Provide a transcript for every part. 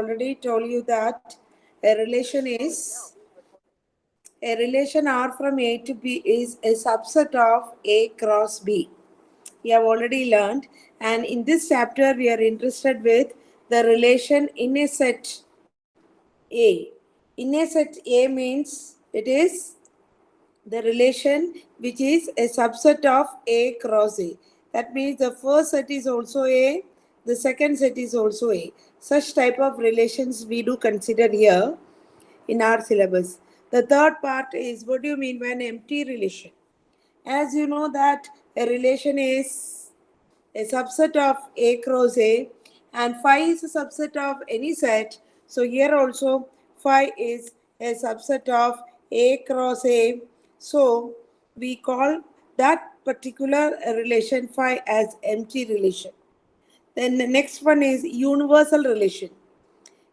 already told you that a relation R from A to B is a subset of A cross B. We have already learned, and in this chapter we are interested with the relation in a set A. In a set A means it is the relation which is a subset of A cross A. That means the first set is also A, the second set is also A. Such type of relations we do consider here in our syllabus. The third part is, what do you mean by an empty relation? As you know that a relation is a subset of A cross A, and phi is a subset of any set. So here also phi is a subset of A cross A. So we call that particular relation phi as empty relation. Then the next one is universal relation.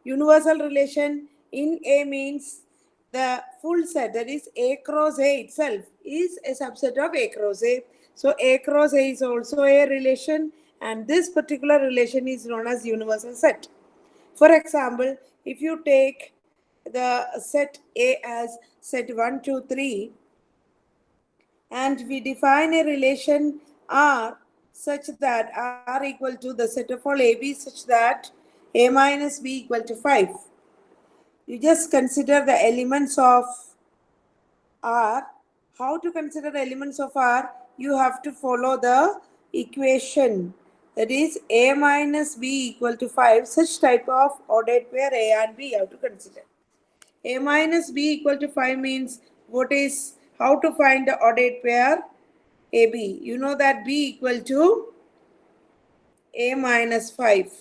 Universal relation in A means the full set, that is A cross A itself is a subset of A cross A. So A cross A is also a relation, and this particular relation is known as universal set. For example, if you take the set A as set 1, 2, 3, and we define a relation R such that R equal to the set of all AB such that A minus B equal to 5. You just consider the elements of R. How to consider the elements of R? You have to follow the equation. That is A minus B equal to 5. Such type of ordered pair A and B you have to consider. A minus B equal to 5 means what is, how to find the ordered pair AB? You know that B equal to A minus 5.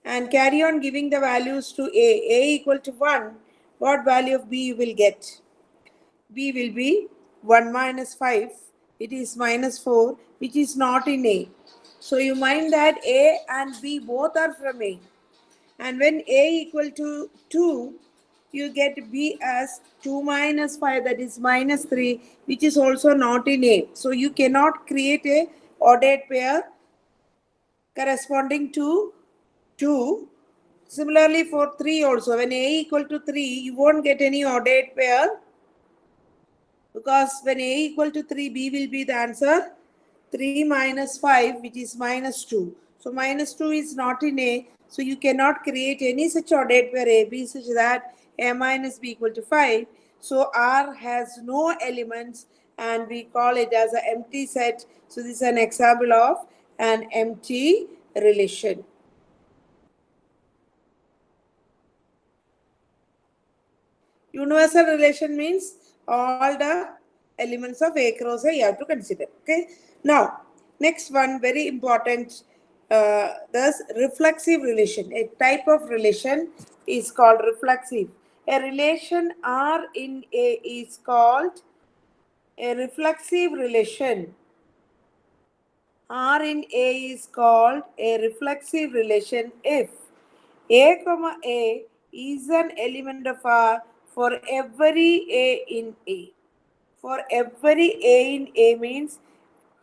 And carry on giving the values to A equal to 1. What value of B you will get? B will be 1 minus 5. It is minus 4, which is not in A. So you mind that A and B both are from A. And when A equal to 2, you get B as 2 minus 5, that is minus 3, which is also not in A. So you cannot create a ordered pair corresponding to 2. Similarly for 3 also, when A equal to 3, you won't get any ordered pair, because when A equal to 3, B will be the answer 3 minus 5, which is minus 2. So minus 2 is not in A, so you cannot create any such ordered pair AB such that A minus B equal to 5. So R has no elements and we call it as an empty set. So this is an example of an empty relation. Universal relation means all the elements of A cross A you have to consider. Okay. Now, next one, very important, thus reflexive relation. A type of relation is called reflexive. A relation R in A is called a reflexive relation. R in A is called a reflexive relation if A comma A is an element of R for every A in A. For every A in A means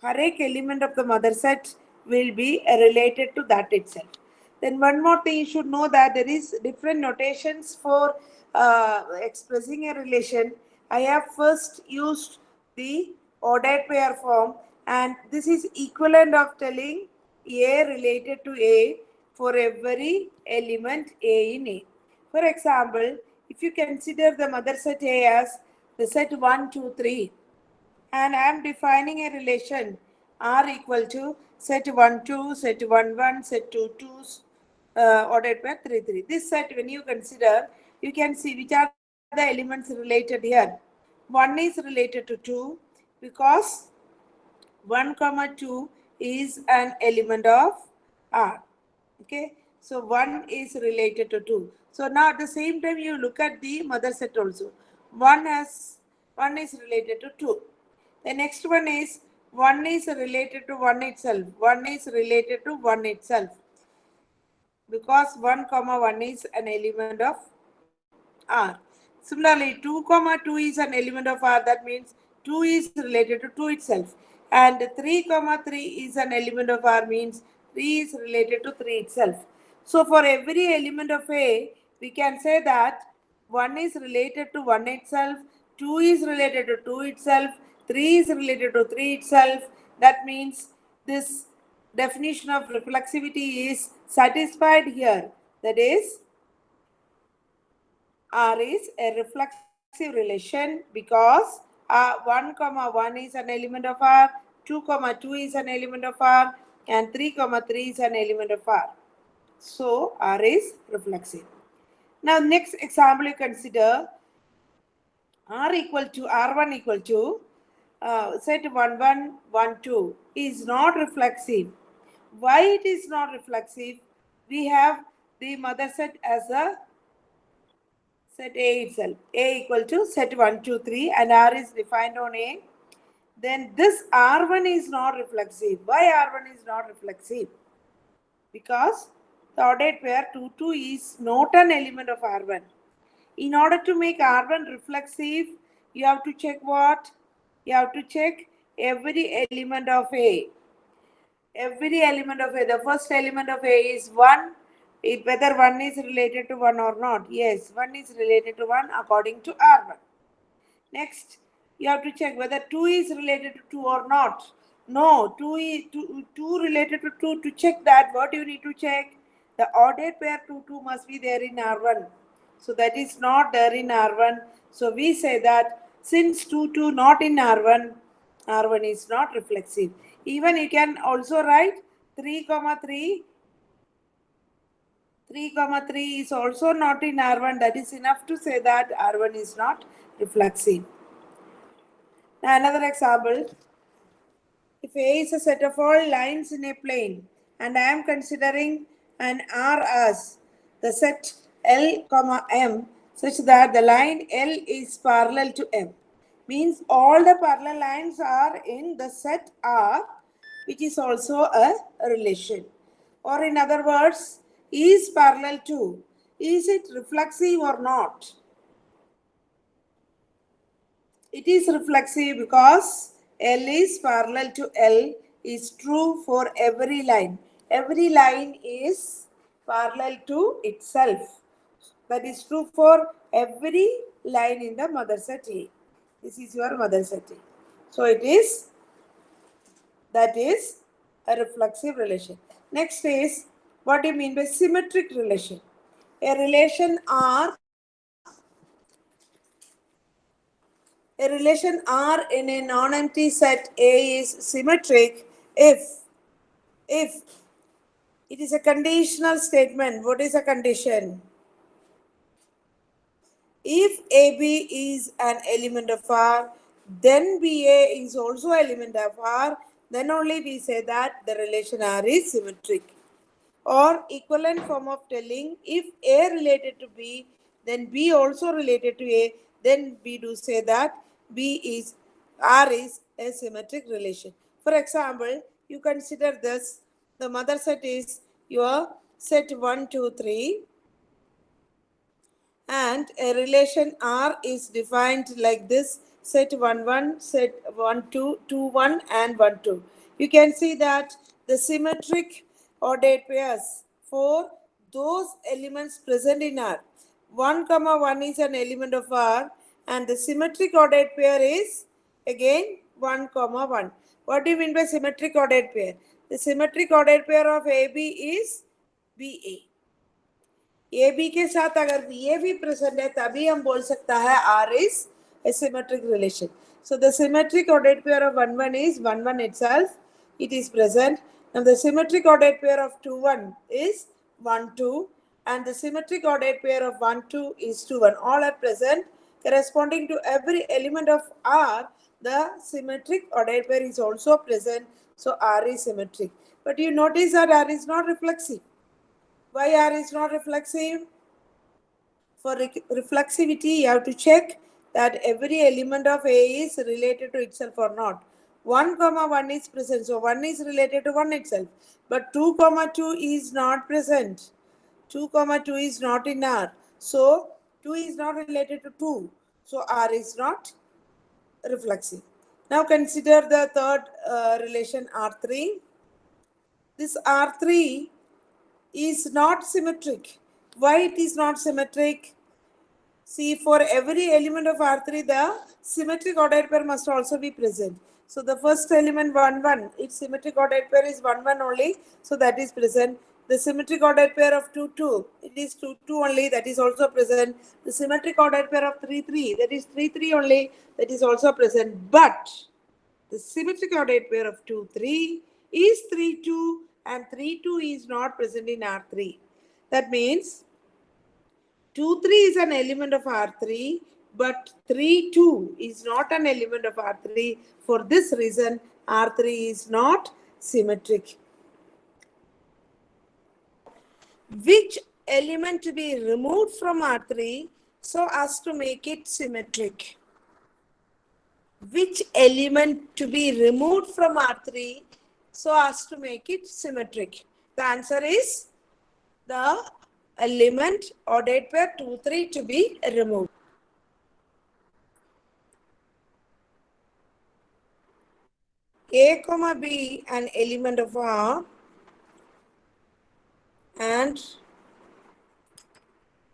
her element of the mother set will be related to that itself. Then one more thing you should know, that there is different notations for expressing a relation. I have first used the ordered pair form, and this is equivalent of telling A related to A for every element A in A. For example, if you consider the mother set A as the set 1, 2, 3, and I am defining a relation R equal to set 1, 2, set 1, 1, set 2, 2, ordered pair 3, 3. This set, when you consider, you can see which are the elements related here. 1 is related to 2 because 1 comma 2 is an element of R. Okay, so 1 is related to 2. So now at the same time you look at the mother set also. 1 is related to 2. The next one is 1 is related to 1 itself. 1 is related to 1 itself, because 1 comma 1 is an element of R. Similarly, 2 comma 2 is an element of R. That means 2 is related to 2 itself. And 3 comma 3 is an element of R, means 3 is related to 3 itself. So for every element of A, we can say that 1 is related to 1 itself, 2 is related to 2 itself, 3 is related to 3 itself. That means this definition of reflexivity is satisfied here. That is, R is a reflexive relation because 1 comma 1 is an element of R, 2 comma 2 is an element of R, and 3 comma 3 is an element of R. So R is reflexive. Now next example you consider R equal to R1 equal to set 1 1 1 2 is not reflexive. Why it is not reflexive? We have the mother set as a set A itself. A equal to set 1 2 3 and R is defined on A. Then this R1 is not reflexive. Why R1 is not reflexive? Because the ordered pair 2 2 is not an element of R1. In order to make R1 reflexive, you have to check what? You have to check every element of A. Every element of A. The first element of A is 1. Whether 1 is related to 1 or not. Yes, 1 is related to 1 according to R1. Next, you have to check whether 2 is related to 2 or not. No, 2 is 2 related to 2. To check that, what you need to check? The ordered pair 2 2 must be there in R1. So that is not there in R1. So we say that since 2 2 not in R1, R1 is not reflexive. Even you can also write 3 comma 3. 3 comma 3 is also not in R1. That is enough to say that R1 is not reflexive. Now another example, if A is a set of all lines in a plane and I am considering an R as the set L comma M such that the line L is parallel to M, means all the parallel lines are in the set R, which is also a relation. Or in other words, is parallel to, is it reflexive or not? It is reflexive because L is parallel to L is true for every line. Every line is parallel to itself. That is true for every line in the mother set A. This is your mother set A. So that is a reflexive relation. Next is, what do you mean by symmetric relation? A relation R, a relation R in a non-empty set A is symmetric if it is a conditional statement. What is a condition? If AB is an element of R, then BA is also element of R, then only we say that the relation R is symmetric. Or equivalent form of telling, if A related to B, then B also related to A, then we do say that R is a symmetric relation. For example, you consider this, the mother set is your set 1 2 3, and a relation R is defined like this, set 1 1, set 1 2, 2 1 and 1 2. You can see that the symmetric ordered pairs for those elements present in R. 1 comma 1 is an element of R and the symmetric ordered pair is again 1 comma 1. What do you mean by symmetric ordered pair? The symmetric ordered pair of AB is BA. A B के साथ अगर ये भी present है तभी हम बोल सकता है R is a symmetric relation. So the symmetric ordered pair of 1 1 is 1 1 itself. It is present. Now the symmetric ordered pair of 2 1 is 1 2 and the symmetric ordered pair of 1 2 is 2 1. All are present corresponding to every element of R. The symmetric ordered pair is also present. So R is symmetric. But you notice that R is not reflexive. Why R is not reflexive? For reflexivity, you have to check that every element of A is related to itself or not. 1 comma 1 is present, so 1 is related to 1 itself. But 2 comma 2 is not present. 2 comma 2 is not in R. So 2 is not related to 2. So R is not reflexive. Now consider the third relation R3. This R3 is not symmetric. Why it is not symmetric? See, for every element of R3, the symmetric ordered pair must also be present. So the first element 1 1, its symmetric ordered pair is 1 1 only, so that is present. The symmetric ordered pair of 2 2, it is 2 2 only, that is also present. The symmetric ordered pair of 3 3, that is 3 3 only, that is also present. But the symmetric ordered pair of 2 3 is 3 2, and 3 2 is not present in R3. That means 2 3 is an element of R3, but 3 2 is not an element of R3. For this reason, R3 is not symmetric. Which element to be removed from R3 so as to make it symmetric? Which element to be removed from R3 so as to make it symmetric? The answer is the element ordered pair 2 3 to be removed. A comma B an element of R and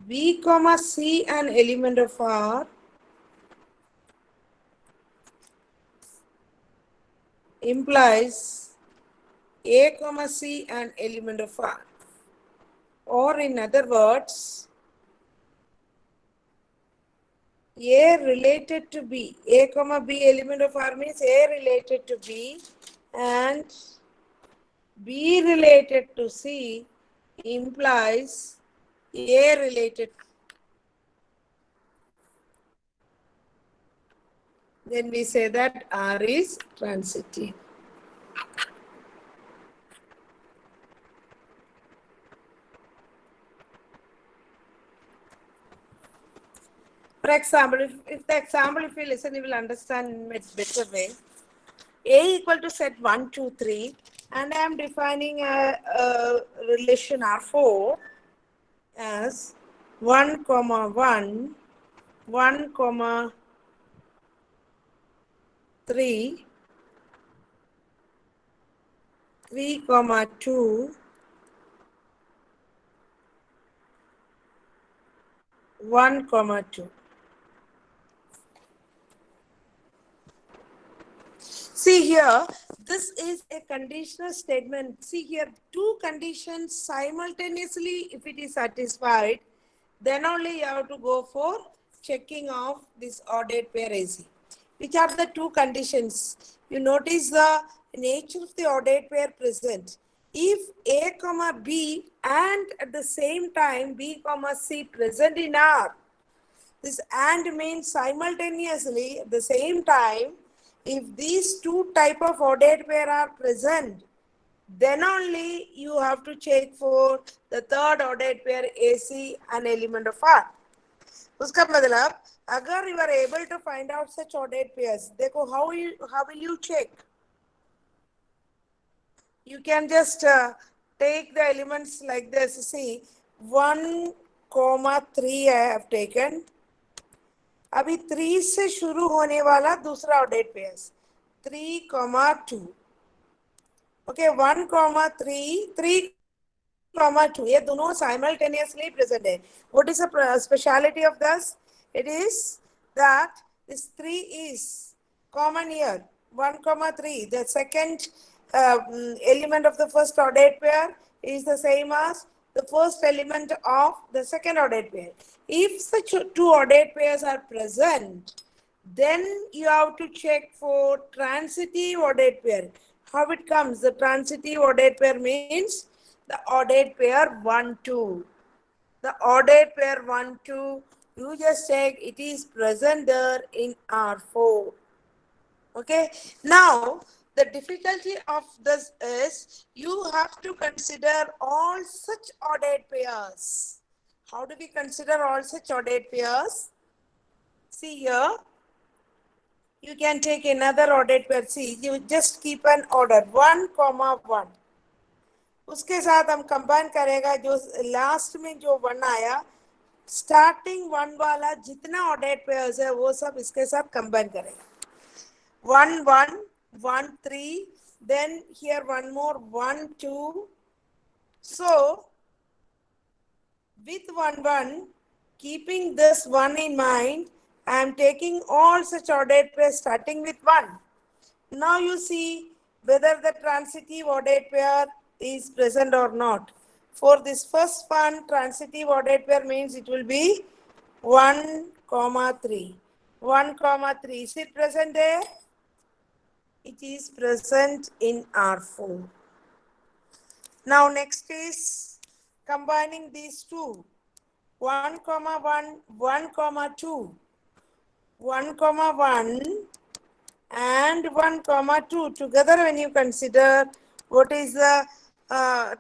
B comma C an element of R implies A comma C an element of R. Or in other words, A related to B. A comma B element of R means A related to B and B related to C implies A related. Then we say that R is transitive. For example, if you listen, you will understand in a better way. A equal to set 1, 2, 3, and I am defining a relation R4 as 1, comma 1, 1, comma 3, 3, comma 2, 1, comma 2. See here, this is a conditional statement. See here, two conditions simultaneously, if it is satisfied, then only you have to go for checking of this ordered pair AC. Which are the two conditions? You notice the nature of the ordered pair present. If A comma B and at the same time B comma C present in R, this and means simultaneously at the same time, if these two type of ordered pair are present, then only you have to check for the third ordered pair AC an element of R. उसका मतलब अगर you are able to find out such ordered pairs, देखो how will you check? You can just take the elements like this. See 1, 3 I have taken. अभी 3 से शुरू होने वाला दूसरा ऑर्डेड पेयर्स 3, 2. ओके 1, 3, 3, 2 ये दोनों साइमल्टेनियसली प्रेजेंट है. What is the speciality of this? It is that this 3 is common here. 1, 3. The second element of the first ordered pair is the same as the first element of the second ordered pair. If such two ordered pairs are present, then you have to check for transitive ordered pair. How it comes? The transitive ordered pair means the ordered pair 1, 2. The ordered pair 1, 2, you just check it is present there in R4. Okay. Now, the difficulty of this is you have to consider all such ordered pairs. How do we consider all such ordered pairs? See here, you can take another ordered pair. See, you just keep an order 1, 1. उसके साथ हम combine करेगा जो last में जो 1 आया, starting 1 वाला जितना ऑर्डर्ड पेयर्स है वो सब इसके साथ कंबाइन करेगा. 1, 1, 1, 3, then here one more 1, 2. So With 1 1, keeping this 1 in mind, I am taking all such ordered pairs starting with 1. Now you see whether the transitive ordered pair is present or not. For this first one, transitive ordered pair means it will be 1 comma 3. 1 comma 3. Is it present there? It is present in R4. Now next is combining these two. 1 comma 1, 1 comma 2. 1 comma 1 and 1 comma 2 together. When you consider what is the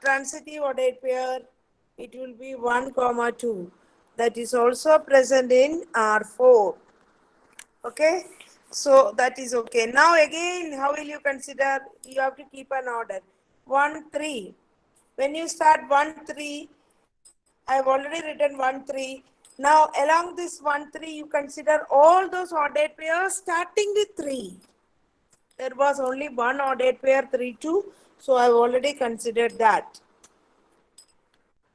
transitive ordered pair, it will be 1 comma 2. That is also present in R4. Okay, so that is okay. Now again, how will you consider? You have to keep an order. 1 3. When you start 1 3, I have already written 1 3. Now along this 1 3, you consider all those ordered pairs starting with 3. There was only one ordered pair 3 2, so I have already considered that.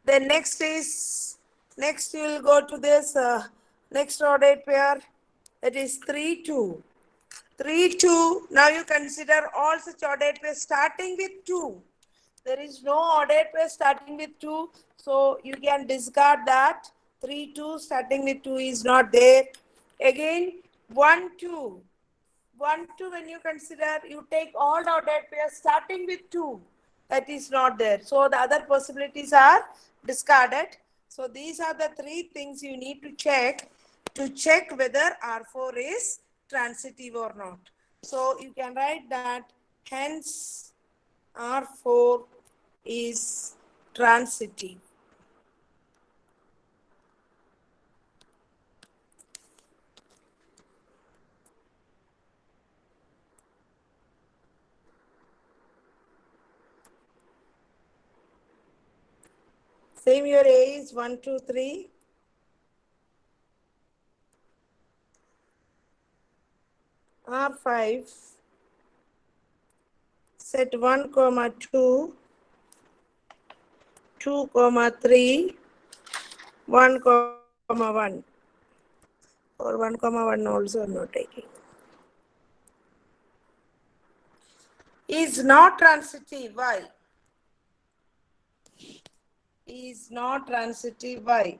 Then next we will go to this next ordered pair, that is 3 2. 3 2. Now you consider all such ordered pairs starting with 2. There is no ordered pair starting with 2, so you can discard that. 3 2 starting with 2 is not there. Again 1 2. 1 2, when you consider, you take all the ordered pairs starting with 2. That is not there. So the other possibilities are discarded. So these are the three things you need to check whether R4 is transitive or not. So you can write that hence R4 is transitive. Same your A is 1 2 3. R5 set 1 comma 2, 2 comma 3, 1 comma 1, or 1 comma 1 also I'm not taking. Is not transitive. Why? Is not transitive. Why?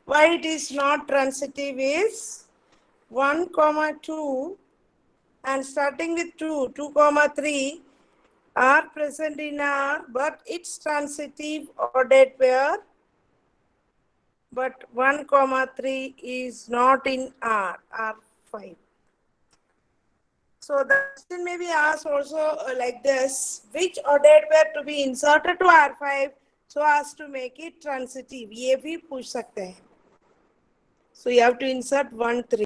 Why it is not transitive is 1 comma 2 and starting with 2, 2 comma 3 are present in R, but its transitive ordered pair, but 1 comma 3 is not in R, R5. So the question may be asked also like this: which ordered pair to be inserted to R5 so as to make it transitive? ये भी पूछ सकते हैं. So you have to insert 1 3.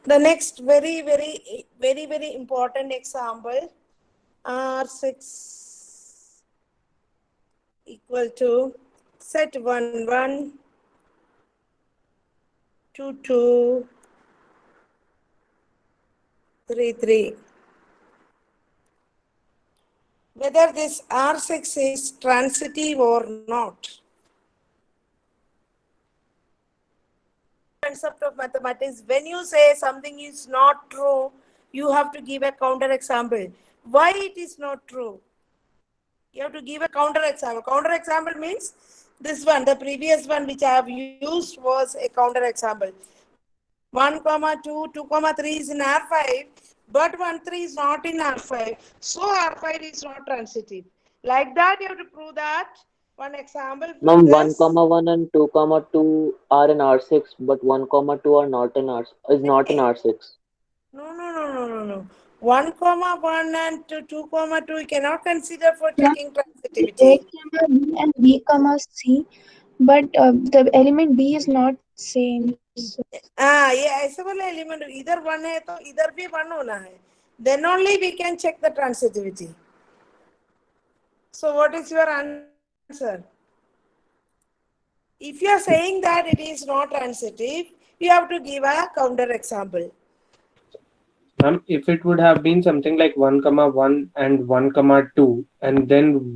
The next very important example, R6 equal to set 1 1 2 2 3 3. Whether this R6 is transitive or not. Concept of mathematics, when you say something is not true, you have to give a counter example. Why it is not true? You have to give a counter example. Counter example means this one, the previous one which I have used was a counter example. 1 comma 2, 2 comma 3 is in R5, but 1 3 is not in R5. So R5 is not transitive. Like that, you have to prove that. One example for Ma'am, 1 this. comma 1 and 2 comma 2 are in R6, but 1 comma 2 are not in R is not in R6. No. 1 comma 1 and 2 comma 2 you cannot consider for Yeah, checking A transitivity. comma B and B comma C, but the element B is not same. So हाँ ये ऐसे वाला element इधर one है तो इधर भी one होना है. Then only we can check the transitivity. So what is your answer? If you are saying that it is not transitive, you have to give a counter example. If it would have been something like 1, 1 and 1, 2, and then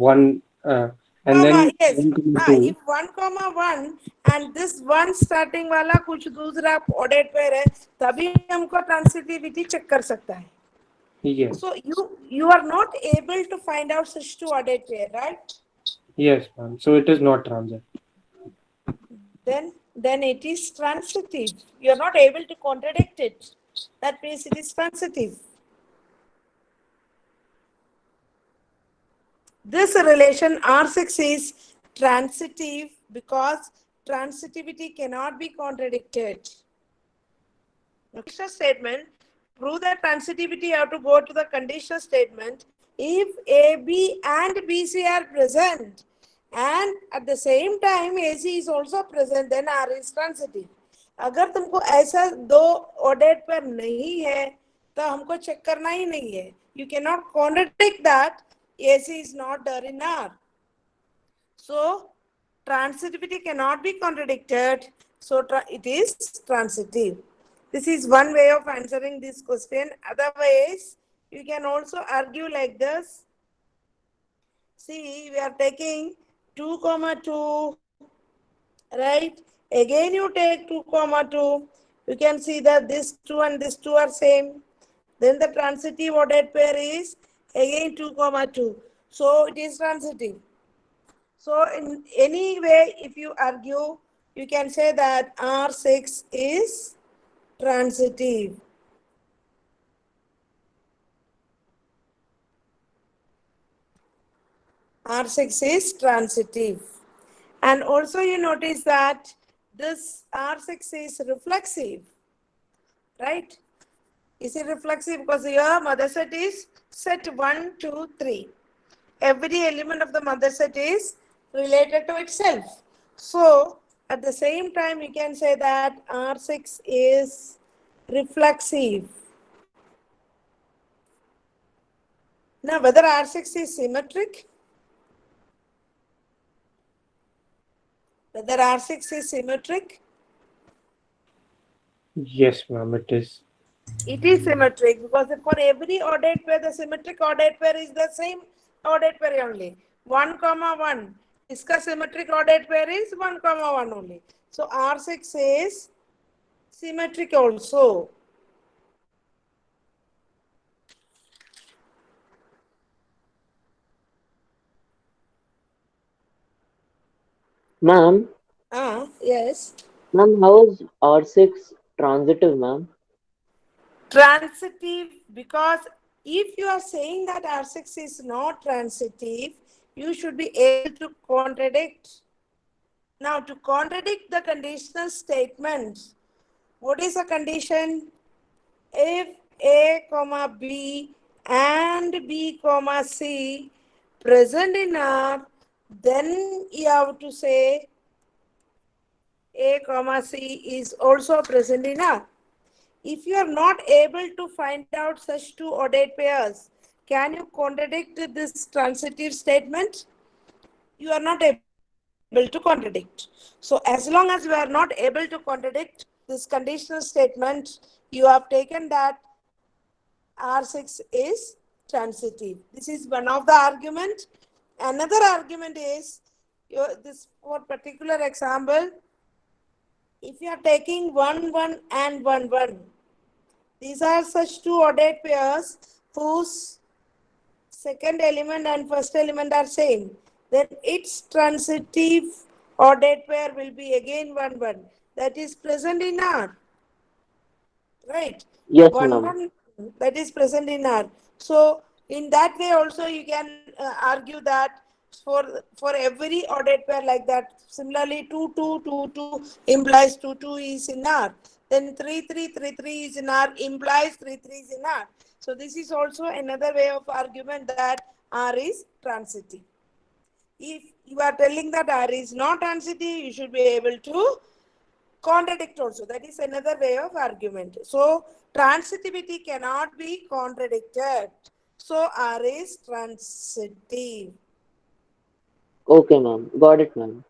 and then Yes. 1, 2. If 1, 1 and this one starting वाला कुछ दूसरा ऑडेट pair है, तभी हमको ट्रांसिटिविटी check कर सकता है. Yes, So you are not able to find out such two ordered pair, right? yes, ma'am. So it is not transit. Then it is transitive. You are not able to contradict it. That means it is transitive. This relation R6 is transitive because transitivity cannot be contradicted. Conditional statement. To prove that transitivity, you have to go to the conditional statement. If AB and BC are present and at the same time AC is also present, then R is transitive. अगर तुमको ऐसा दो ordered पर नहीं है तो हमको check करना ही नहीं है. You cannot contradict that AC is not there in R. So transitivity cannot be contradicted. So it is transitive. This is one way of answering this question. Otherwise, you can also argue like this. See, we are taking 2, 2, right? Again, you take 2, 2. You can see that this 2 and this 2 are same. Then the transitive ordered pair is again 2, 2. So it is transitive. So in any way, if you argue, you can say that R6 is transitive. R6 is transitive. And also you notice that this R6 is reflexive, right? Is it reflexive? Because your mother set is set 1, 2, 3. Every element of the mother set is related to itself. So at the same time, you can say that R6 is reflexive. Now, whether R6 is symmetric, whether R6 is symmetric, Yes, ma'am. It is. it is symmetric because for every ordered pair, the symmetric ordered pair is the same ordered pair only. 1, 1. Iska symmetric ordered pair is 1, 1 only. So R6 is symmetric also. Ma'am, Yes. ma'am, how is R6 transitive, ma'am? Transitive because if you are saying that R6 is not transitive, you should be able to contradict. Now, to contradict the conditional statement, what is a condition? If A, comma B and B, comma C present in R, then you have to say A, comma C is also present in R. If you are not able to find out such two ordered pairs, can you contradict this transitive statement? You are not able to contradict. So as long as you are not able to contradict this conditional statement, you have taken that R6 is transitive. This is one of the argument. Another argument is this for particular example. If you are taking 1, 1 and 1, 1, these are such two ordered pairs whose second element and first element are same. Then its transitive ordered pair will be again 1, 1. That is present in R. Right? Yes, 1, ma'am. 1 that is present in R. So in that way also you can argue that for every ordered pair like that. Similarly, 2, 2, 2, 2 implies 2, 2 is in R. Then 3, 3, 3, 3 is in R implies 3, 3 is in R. So this is also another way of argument that R is transitive. If you are telling that R is not transitive, you should be able to contradict also. That is another way of argument. So transitivity cannot be contradicted. So R is transitive. Okay, ma'am. Got it, ma'am.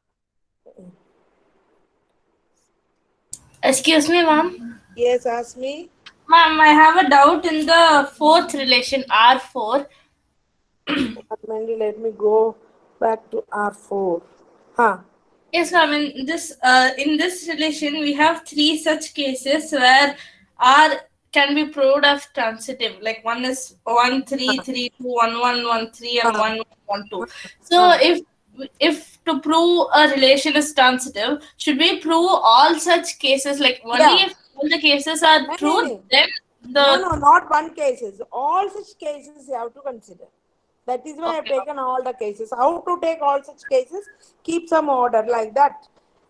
Excuse me, ma'am. Yes, ask me. Ma'am, I have a doubt in the fourth relation R4. Mandy, let me go back to R4. Huh. Yes, ma'am. In this relation, we have three such cases where R can be proved as transitive. Like one is 1 3 3 2 1 1 1 3 and Huh. 1 1 2. So Huh. if to prove a relation is transitive, should we prove all such cases? Like only Yeah. if all the cases are No, no, true, no. then No, the no, not one cases. All such cases you have to consider. That is why I have okay. taken all the cases. How to take all such cases? Keep some order like that.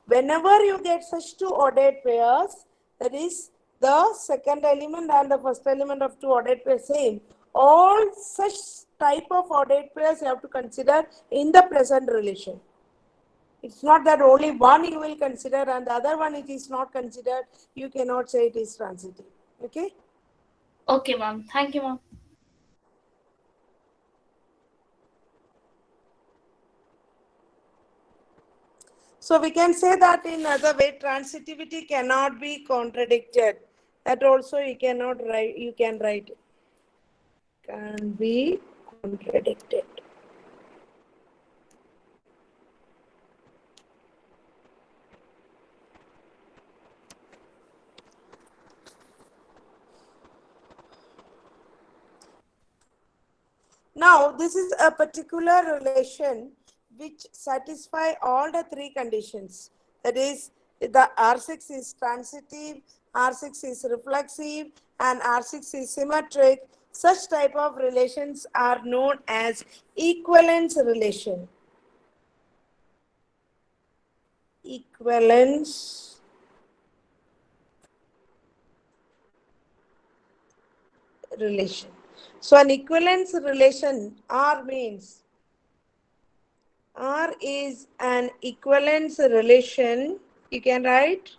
Whenever you get such two ordered pairs, that is the second element and the first element of two ordered pairs same. All such type of ordered pairs you have to consider in the present relation. It's not that only one you will consider and the other one it is not considered. You cannot say it is transitive. Okay? Okay, ma'am. Thank you, ma'am. So we can say that in other way, transitivity cannot be contradicted. That also you cannot write. You can write can be contradicted. Now this is a particular relation which satisfy all the three conditions. That is, the R6 is transitive, R6 is reflexive, and R6 is symmetric. Such type of relations are known as equivalence relation. Equivalence relation. So an equivalence relation R means R is an equivalence relation. You can write